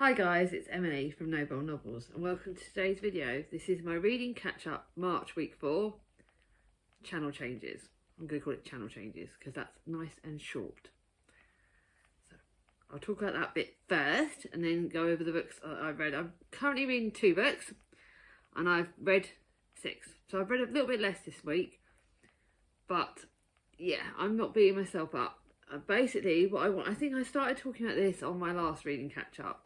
Hi guys, it's Emily from Noble Novels and welcome to today's video. This is my reading catch-up March week 4, channel changes. I'm going to call it channel changes because that's nice and short. So I'll talk about that bit first and then go over the books I've read. I'm currently reading 2 books and I've read 6. So I've read a little bit less this week, but yeah, I'm not beating myself up. Basically what I think I started talking about this on my last reading catch-up.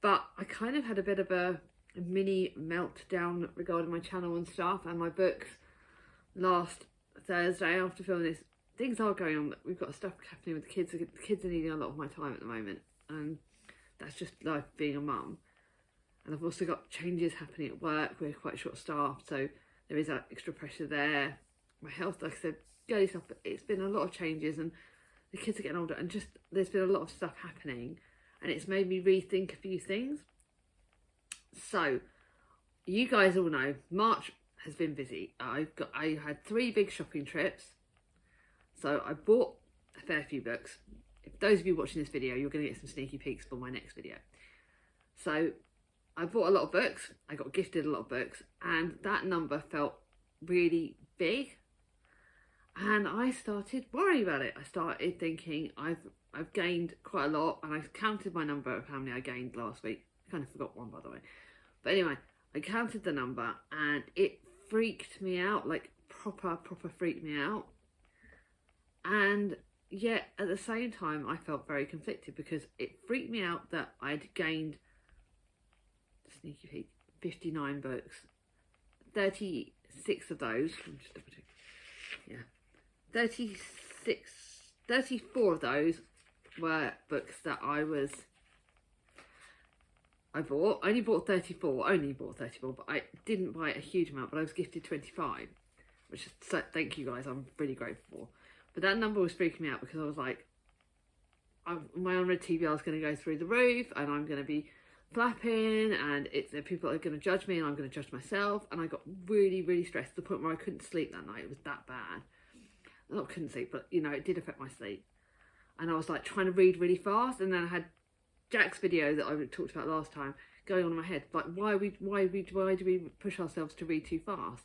But I kind of had a bit of a mini meltdown regarding my channel and stuff and my books last Thursday after filming this. Things are going on. We've got stuff happening with the kids. The kids are needing a lot of my time at the moment. And that's just life being a mum. And I've also got changes happening at work. We're quite short staffed, so there is that extra pressure there. My health, like I said, girly stuff, but it's been a lot of changes and the kids are getting older and just there's been a lot of stuff happening. And it's made me rethink a few things. So, you guys all know, March has been busy. I had 3 big shopping trips. So I bought a fair few books. If those of you watching this video, you're going to get some sneaky peeks for my next video. So, I bought a lot of books. I got gifted a lot of books. And that number felt really big. And I started worrying about it. I started thinking, I've gained quite a lot, and I counted my number of how many I gained last week. I kind of forgot one, by the way. But anyway, I counted the number and it freaked me out, like proper freaked me out. And yet at the same time, I felt very conflicted because it freaked me out that I'd gained, sneaky peek, 59 books. 36 of those, I'm just double checking. Yeah. 34 of those were books that I bought. I only bought 34, but I didn't buy a huge amount, but I was gifted 25, which thank you guys, I'm really grateful for. But that number was freaking me out because I was like, my unread TBR is going to go through the roof and I'm going to be flapping and people are going to judge me and I'm going to judge myself, and I got really stressed to the point where I couldn't sleep that night. It was that bad. Not couldn't sleep, but you know, it did affect my sleep. And I was like trying to read really fast, and then I had Jack's video that I talked about last time going on in my head, like why do we push ourselves to read too fast?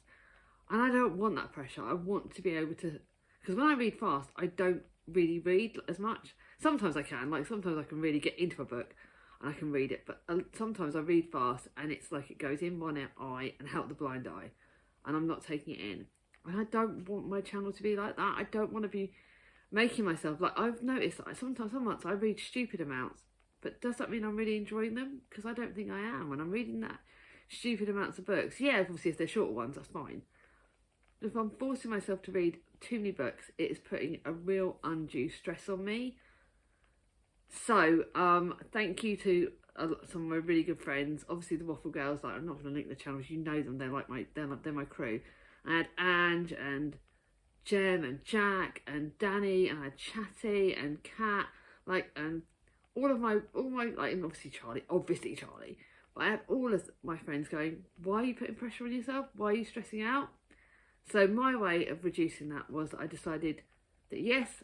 And I don't want that pressure. I want to be able to, because when I read fast, I don't really read as much. Sometimes I can, like sometimes I can really get into a book and I can read it, but sometimes I read fast and it's like it goes in one eye and out the blind eye, and I'm not taking it in. And I don't want my channel to be like that. I don't want to be making myself, like I've noticed that sometimes some months I read stupid amounts, but does that mean I'm really enjoying them? Because I don't think I am when I'm reading that stupid amounts of books. Yeah, obviously if they're shorter ones, that's fine. If I'm forcing myself to read too many books, it is putting a real undue stress on me. So thank you to some of my really good friends. Obviously the Waffle Girls, like I'm not going to link the channels, you know them, they're like they're my crew. I had Ange and Jem and Jack and Danny, and I had Chatty and Kat, like, and all my like, and obviously Charlie, but I had all of my friends going, why are you putting pressure on yourself? Why are you stressing out? So my way of reducing that was that I decided that yes,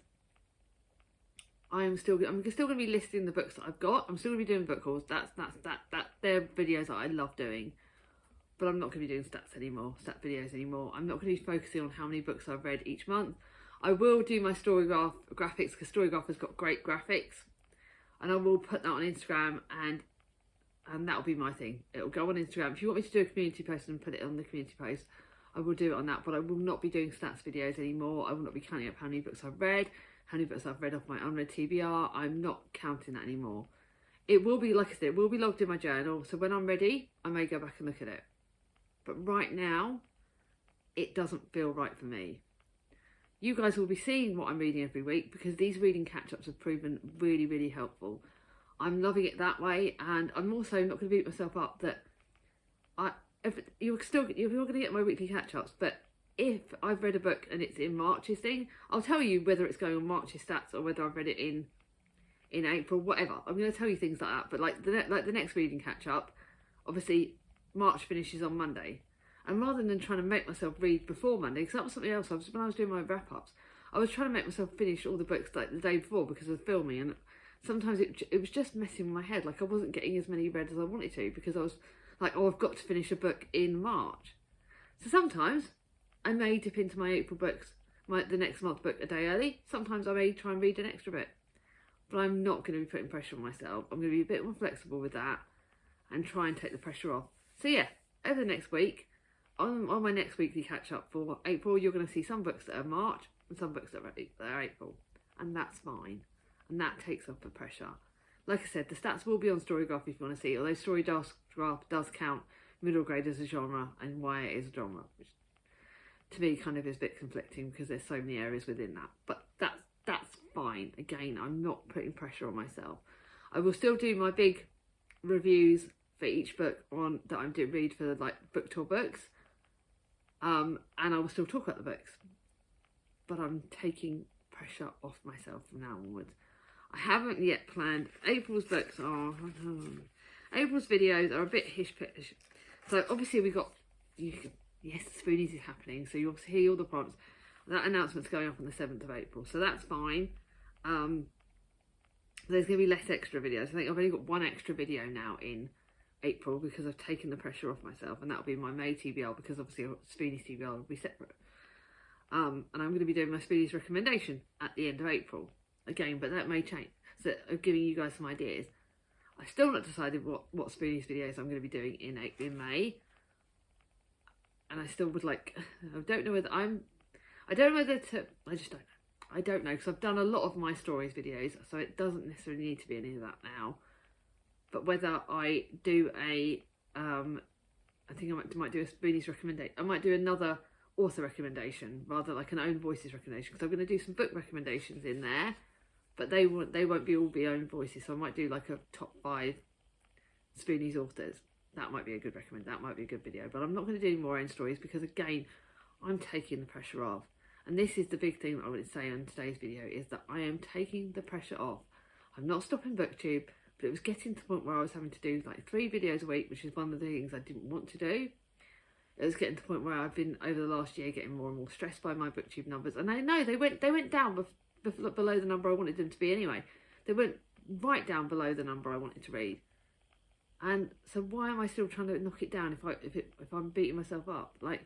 I'm still going to be listing the books that I've got. I'm still going to be doing book hauls. They're videos that I love doing. But I'm not going to be doing stat videos anymore. I'm not going to be focusing on how many books I've read each month. I will do my Storygraph graphics because Storygraph has got great graphics, and I will put that on Instagram, and that'll be my thing. It'll go on Instagram. If you want me to do a community post and put it on the community post, I will do it on that. But I will not be doing stats videos anymore. I will not be counting up how many books I've read, how many books I've read off my unread TBR. I'm not counting that anymore. It will be, like I said, it will be logged in my journal. So when I'm ready, I may go back and look at it. But right now, it doesn't feel right for me. You guys will be seeing what I'm reading every week because these reading catch-ups have proven really helpful. I'm loving it that way, and I'm also not going to beat myself up that if you're going to get my weekly catch-ups, but if I've read a book and it's in March's thing, I'll tell you whether it's going on March's stats or whether I've read it in April, whatever. I'm going to tell you things like that. But like the next reading catch-up, obviously March finishes on Monday, and rather than trying to make myself read before Monday, because that was something else when I was doing my wrap-ups, I was trying to make myself finish all the books like the day before because of filming, and sometimes it was just messing with my head. Like I wasn't getting as many read as I wanted to because I was like, oh, I've got to finish a book in March. So sometimes I may dip into my April books, the next month book a day early. Sometimes I may try and read an extra bit. But I'm not going to be putting pressure on myself. I'm going to be a bit more flexible with that and try and take the pressure off. So yeah, over the next week, on my next weekly catch up for April, you're going to see some books that are March and some books that are April. And that's fine. And that takes off the pressure. Like I said, the stats will be on Storygraph if you want to see, although Storygraph does count middle grade as a genre and YA is a genre, which to me kind of is a bit conflicting because there's so many areas within that. But that's fine. Again, I'm not putting pressure on myself. I will still do my big reviews for each book that I'm doing read for like book tour books. And I will still talk about the books. But I'm taking pressure off myself from now onwards. I haven't yet planned. April's videos are a bit hish-pish. So obviously we got, yes, Spoonies is happening. So you'll see all the prompts. That announcement's going up on the 7th of April. So that's fine. There's going to be less extra videos. I think I've only got one extra video now in April because I've taken the pressure off myself. And that'll be my May TBR because obviously Spoonies TBR will be separate. And I'm going to be doing my Spoonies recommendation at the end of April. Again, but that may change. So I'm giving you guys some ideas. I've still not decided what Spoonies videos I'm going to be doing in May. And I still would like, I don't know whether I don't know whether to, I just don't know. I don't know because I've done a lot of my stories videos, so it doesn't necessarily need to be any of that now. But whether I do I think I might do a Spoonies recommendation. I might do another author recommendation rather like an own voices recommendation because I'm going to do some book recommendations in there, but they won't all be own voices. So I might do like a top 5 Spoonies authors. That might be a good That might be a good video. But I'm not going to do any more own stories because again, I'm taking the pressure off. And this is the big thing that I want to say on today's video is that I am taking the pressure off. I'm not stopping BookTube, but it was getting to the point where I was having to do like 3 videos a week, which is one of the things I didn't want to do. It was getting to the point where I've been over the last year getting more and more stressed by my BookTube numbers. And I know they went down below the number I wanted them to be anyway. They went right down below the number I wanted to read. And so why am I still trying to knock it down if I'm beating myself up? Like,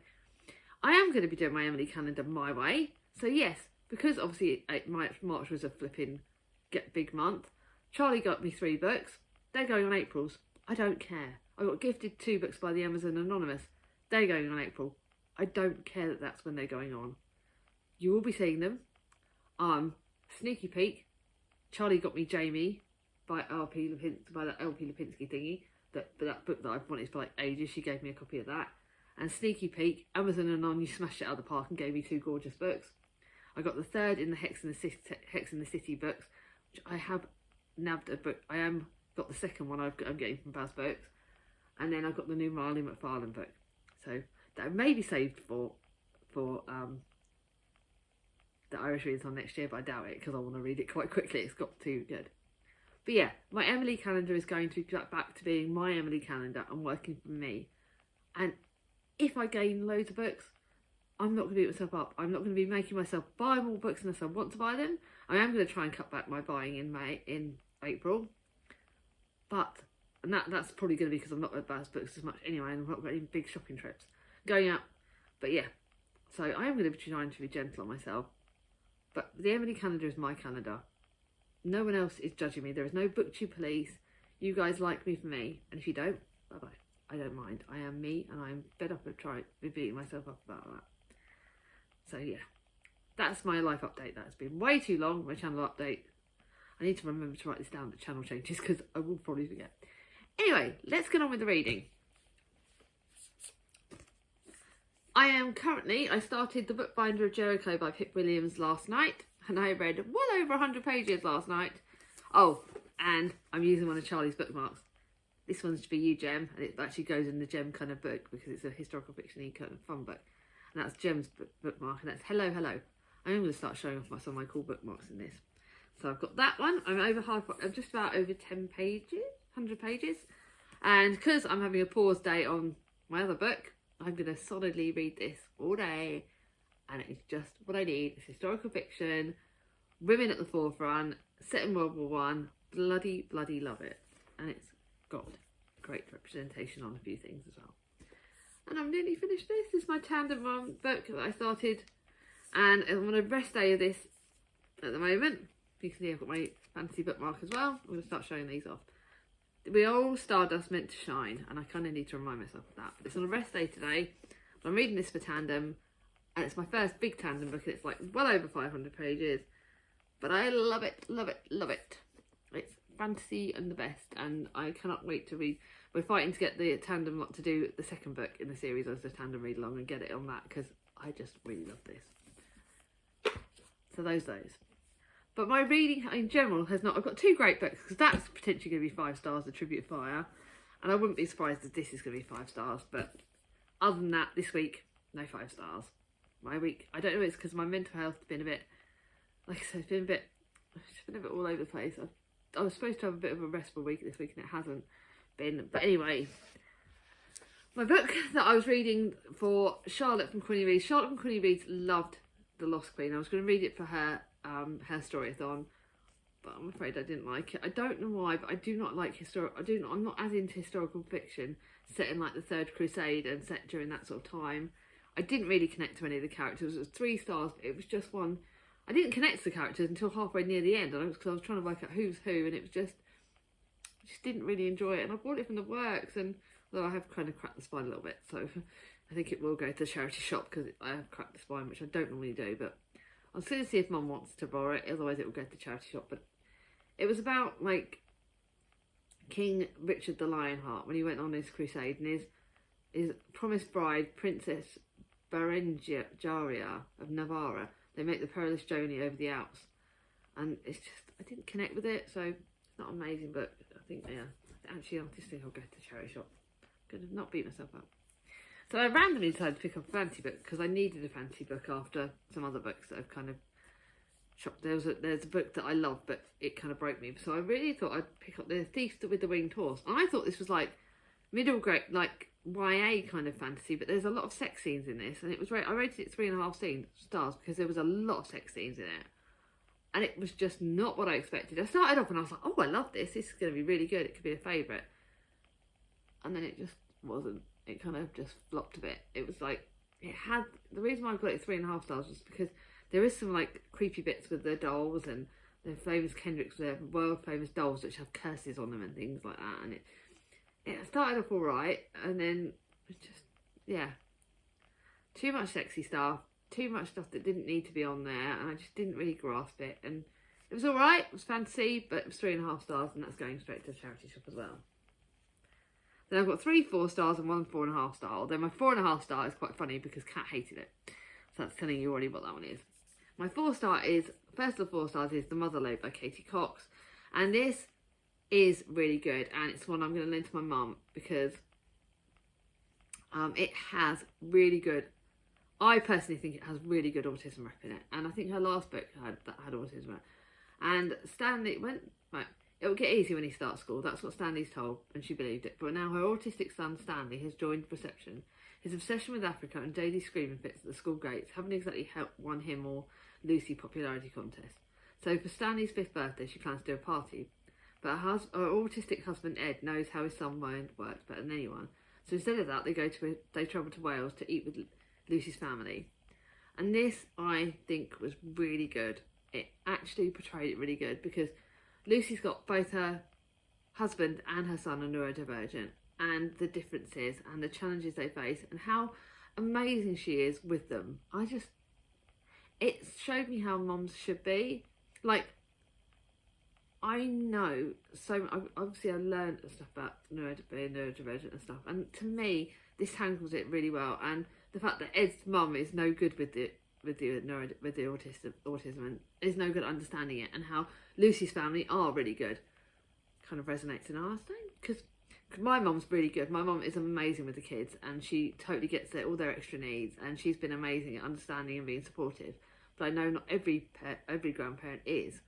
I am going to be doing my Emily calendar my way. So yes, because obviously March was a flipping big month. Charlie got me 3 books. They're going on April's. I don't care. I got gifted 2 books by the Amazon Anonymous. They're going on April. I don't care that that's when they're going on. You will be seeing them. Sneaky peek. Charlie got me Jamie by that LP Lipinski thingy. That book that I've wanted for like ages. She gave me a copy of that. And sneaky peek, Amazon Anon, you smashed it out of the park and gave me 2 gorgeous books. I got the 3rd in the Hex in the City books, which I have nabbed a book. Got the 2nd one I'm getting from Baz Books, and then I've got the new Marley McFarlane book. So that may be saved for the Irish readers on next year, but I doubt it because I want to read it quite quickly. It's got too good. But yeah, my Emily calendar is going to go back to being my Emily calendar and working for me. And if I gain loads of books, I'm not going to beat myself up. I'm not going to be making myself buy more books unless I want to buy them. I am going to try and cut back my buying in April. And that's probably going to be because I'm not at Baz Books as much anyway, and I'm not got any big shopping trips going out. But yeah, so I am going to be trying to be gentle on myself. But the Emily calendar is my calendar. No one else is judging me. There is no BookTube police. You guys like me for me, and if you don't, bye bye. I don't mind. I am me, and I'm fed up of beating myself up about that. So yeah, that's my life update. That's been way too long. My channel update. I need to remember to write this down, the channel changes, because I will probably forget. Anyway, let's get on with the reading. I started The Bookbinder of Jericho by Pip Williams last night, and I read well over 100 pages last night. Oh, and I'm using one of Charlie's bookmarks. This one's for you, Jem, and it actually goes in the Jem kind of book because it's a historical fiction-y kind of fun book. And that's Jem's bookmark, and that's Hello, Hello. I am going to start showing off some of my cool bookmarks in this. So I've got that one. I'm just about over 10 pages, 100 pages. And because I'm having a pause day on my other book, I'm going to solidly read this all day. And it's just what I need. It's historical fiction, women at the forefront, set in World War I, bloody love it. And it's got great representation on a few things as well. And I'm nearly finished this. This is my Tandem Mum book that I started. And I'm on a rest day of this at the moment. You can see I've got my fantasy bookmark as well. I'm going to start showing these off. We are all stardust meant to shine. And I kind of need to remind myself of that. But it's on a rest day today. I'm reading this for Tandem. And it's my first big Tandem book. And it's like well over 500 pages. But I love it, love it, love it. It's fantasy and the best. And I cannot wait to read. We're fighting to get the Tandem lot to do the second book in the series as the Tandem read along and get it on that, because I just really love this. So those. But my reading in general has not. I've got 2 great books, because that's potentially going to be 5 stars, The Tribute of Fire, and I wouldn't be surprised if this is going to be 5 stars. But other than that, this week, no 5 stars. My week, I don't know if it's because my mental health has been a bit, like I said, it's been a bit all over the place. I was supposed to have a bit of a restful week this week, and it hasn't been. But anyway, my book that I was reading for Charlotte from Queenie Reads. Charlotte from Queenie Reads loved The Lost Queen. I was going to read it for her storyathon, but I'm afraid I didn't like it. I don't know why, but I do not like I'm not as into historical fiction set in like the Third Crusade and set during that sort of time. I didn't really connect to any of the characters. It was 3 stars, but it was just one. I didn't connect to the characters until halfway near the end, because I was trying to work out who's who, and it was just didn't really enjoy it. And I bought it from the works, and although I have kind of cracked the spine a little bit, so I think it will go to the charity shop, because I have cracked the spine, which I don't normally do. But I'll see if Mum wants to borrow it, otherwise it will go to the charity shop. But it was about like King Richard the Lionheart when he went on his crusade, and his promised bride, Princess Berengaria of Navarra. They make the perilous journey over the Alps, and it's just, I didn't connect with it, so it's not amazing. But I think, yeah, actually I just think I'll go to the charity shop. I'm gonna not beat myself up. So I randomly decided to pick up a fantasy book, because I needed a fantasy book after some other books that I've kind of shopped. There's a book that I love, but it kind of broke me. So I really thought I'd pick up The Thief with the Winged Horse. And I thought this was like middle grade, like YA kind of fantasy, but there's a lot of sex scenes in this, and it was I rated it 3.5 stars because there was a lot of sex scenes in it, and it was just not what I expected. I started off and I was like, oh, I love this. This is going to be really good. It could be a favourite, and then it just wasn't. It kind of just flopped a bit. It was like it had the reason why I got it 3.5 stars was because there is some like creepy bits with the dolls and the famous Kendricks, the world famous dolls which have curses on them and things like that, and it started off alright, and then it just, yeah, too much sexy stuff, too much stuff that didn't need to be on there, and I just didn't really grasp it. And it was alright, it was fantasy, but it was 3.5 stars, and that's going straight to the charity shop as well. Then I've got 3 4 stars and 1 4.5 star. Then my 4.5 star is quite funny because Kat hated it, so that's telling you already what that one is. My 4 star is, first of the 4 stars is The Mother Lode by Katie Cox, and this is really good, and it's one I'm going to lend to my mum because it has really good, I personally think it has really good autism rep in it, and I think her last book had autism rep. And Stanley went, right, it will get easy when he starts school, that's what Stanley's told, and she believed it. But now her autistic son Stanley has joined reception. His obsession with Africa and daily screaming fits at the school gates haven't exactly helped won him or Lucy popularity contest. So for Stanley's 5th birthday she plans to do a party. But her autistic husband Ed knows how his son mind works better than anyone. So instead of that, they travel to Wales to eat with Lucy's family. And this, I think, was really good. It actually portrayed it really good because Lucy's got both her husband and her son are neurodivergent, and the differences and the challenges they face and how amazing she is with them. It showed me how mums should be. Like, I know, so obviously I learned stuff about being neurodivergent and stuff, and to me this handles it really well. And the fact that Ed's mum is no good with the autism and is no good at understanding it, and how Lucy's family are really good, kind of resonates in our thing, because my mum's really good. My mum is amazing with the kids, and she totally gets all their extra needs, and she's been amazing at understanding and being supportive. But I know not every grandparent is.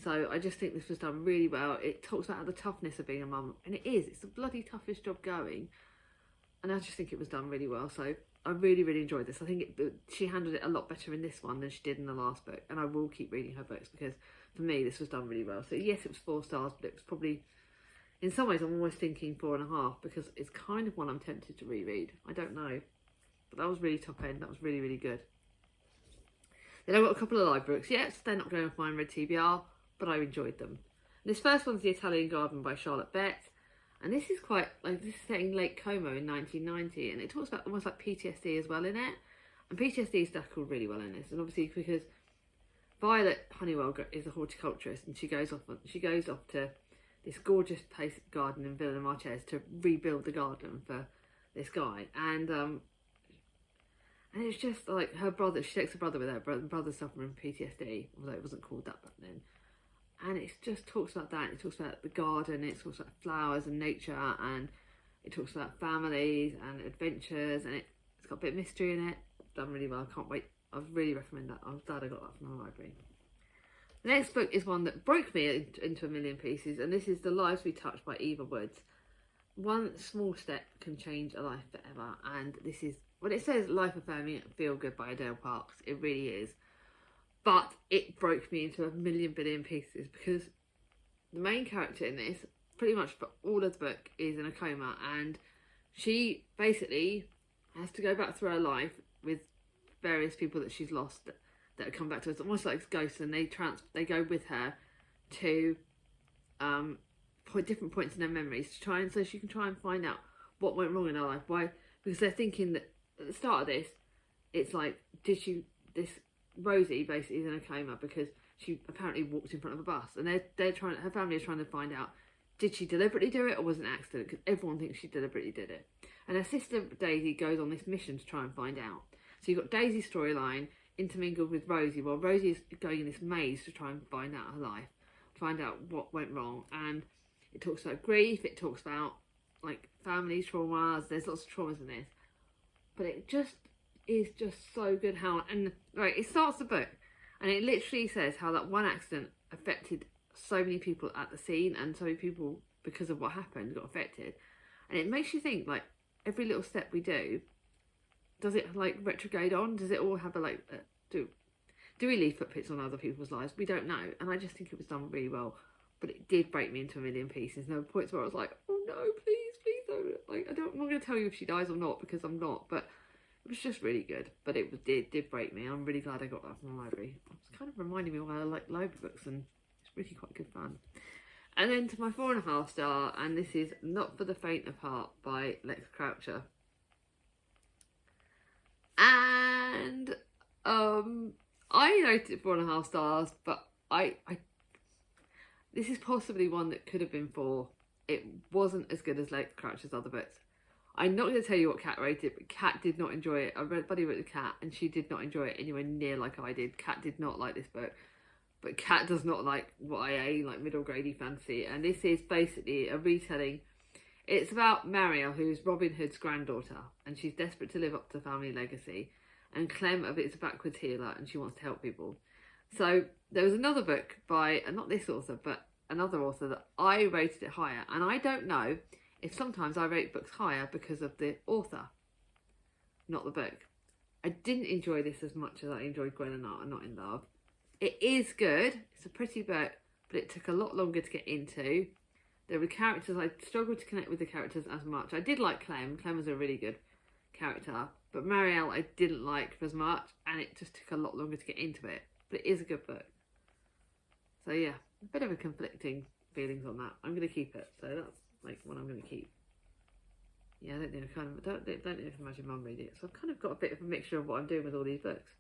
So I just think this was done really well. It talks about the toughness of being a mum, and it is. It's the bloody toughest job going. And I just think it was done really well. So I really, really enjoyed this. I think she handled it a lot better in this one than she did in the last book. And I will keep reading her books because for me, this was done really well. So yes, it was 4 stars, but it was probably, in some ways, I'm almost thinking 4.5 because it's kind of one I'm tempted to reread. I don't know, but that was really top end. That was really, really good. Then I've got a couple of live books. Yes, they're not going off mine red TBR, but I enjoyed them. This first one's The Italian Garden by Charlotte Bett. And this is quite, like, this is set in Lake Como in 1990. And it talks about almost like PTSD as well in it. And PTSD is tackled really well in this. And obviously because Violet Honeywell is a horticulturist and she goes off to this gorgeous place garden in Villa Marches to rebuild the garden for this guy. And it's just like her brother, she takes her brother with her, brother suffering from PTSD, although it wasn't called that back then. And it just talks about that. It talks about the garden, it talks about flowers and nature, and it talks about families and adventures, and it's got a bit of mystery in it. Done really well, I can't wait. I really recommend that. I'm glad I got that from the library. The next book is one that broke me into a million pieces, and this is The Lives We Touch by Eva Woods. One small step can change a life forever, and this is, when it says life affirming feel good by Adele Parks, it really is. But it broke me into a million billion pieces because the main character in this, pretty much for all of the book, is in a coma, and she basically has to go back through her life with various people that she's lost that have come back to us, almost like ghosts, and they go with her to different points in her memories to try and so she can try and find out what went wrong in her life. Why? Because they're thinking that at the start of this, it's like, Rosie basically is in a coma because she apparently walked in front of a bus, and her family is trying to find out, did she deliberately do it or was it an accident? Because everyone thinks she deliberately did it. And her sister Daisy goes on this mission to try and find out. So you've got Daisy's storyline intermingled with Rosie, while Rosie is going in this maze to try and find out her life, find out what went wrong. And it talks about grief, it talks about like family traumas, there's lots of traumas in this. But it just is just so good how, and right, it starts the book and it literally says how that one accident affected so many people at the scene, and so many people, because of what happened, got affected. And it makes you think, like, every little step we do, does it like retrograde on? Does it all have a like do we leave footprints on other people's lives? We don't know. And I just think it was done really well, but it did break me into a million pieces. There were points where I was like, oh no, please don't, like, I'm not going to tell you if she dies or not, because I'm not, but it was just really good. But it did break me. I'm really glad I got that from the library. It's kind of reminding me why I like library books, and it's really quite good fun. And then to my 4.5 star, and this is Not for the Faint of Heart by Lex Croucher. And I rated 4.5 stars, but I this is possibly one that could have been 4. It wasn't as good as Lex Croucher's other books. I'm not going to tell you what Kat rated, but Kat did not enjoy it. I read Buddy with Kat, and she did not enjoy it anywhere near like I did. Kat did not like this book, but Kat does not like YA, like middle grade fantasy, and this is basically a retelling. It's about Mariel, who's Robin Hood's granddaughter, and she's desperate to live up to the family legacy. And Clem of It's a Backwards Healer, and she wants to help people. So there was another book by, not this author, but another author that I rated it higher. And I don't know if sometimes I rate books higher because of the author, not the book. I didn't enjoy this as much as I enjoyed Gwen and Not in Love. It is good. It's a pretty book, but it took a lot longer to get into. There were characters, I struggled to connect with the characters as much. I did like Clem. Clem was a really good character. But Marielle I didn't like as much, and it just took a lot longer to get into it. But it is a good book. So yeah, a bit of a conflicting feelings on that. I'm going to keep it. So that's like what I'm going to keep. Yeah, I don't think I don't think I can imagine Mum reading it. So I've kind of got a bit of a mixture of what I'm doing with all these books.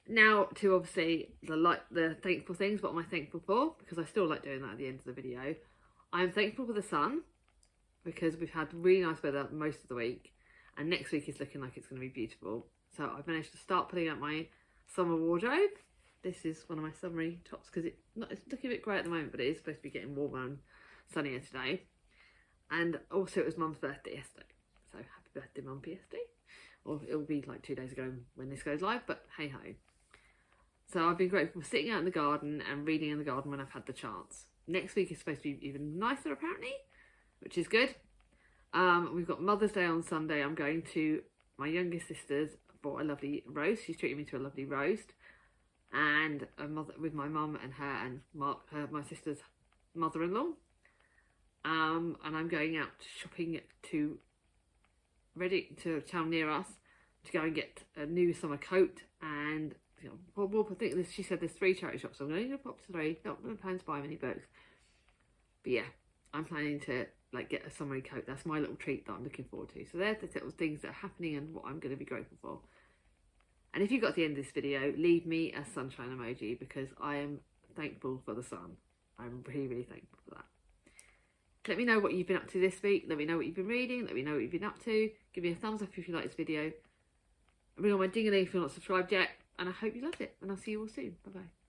Now to obviously the thankful things. What am I thankful for? Because I still like doing that at the end of the video. I'm thankful for the sun, because we've had really nice weather most of the week, and next week is looking like it's going to be beautiful. So I've managed to start putting out my summer wardrobe. This is one of my summery tops, because it's looking a bit grey at the moment, but it is supposed to be getting warmer and sunnier today. And also it was Mum's birthday yesterday, so happy birthday Mum PSD. Or it'll be like 2 days ago when this goes live, but hey ho. So I've been grateful for sitting out in the garden and reading in the garden when I've had the chance. Next week is supposed to be even nicer apparently, which is good. We've got Mother's Day on Sunday. I'm going to my youngest sister's for a lovely roast. She's treating me to a lovely roast. and with my mum and her and Mark, my sister's mother-in-law. And I'm going out shopping to a town near us to go and get a new summer coat. And I think she said there's 3 charity shops, so I'm going to pop to 3. Not going to plan to buy many books, but yeah, I'm planning to like get a summery coat. That's my little treat that I'm looking forward to. So they're the little things that are happening and what I'm going to be grateful for. And if you got to the end of this video, leave me a sunshine emoji, because I am thankful for the sun. I'm really, really thankful for that. Let me know what you've been up to this week. Let me know what you've been reading. Let me know what you've been up to. Give me a thumbs up if you like this video. Ring on my ding-a-ling if you're not subscribed yet. And I hope you loved it. And I'll see you all soon. Bye-bye.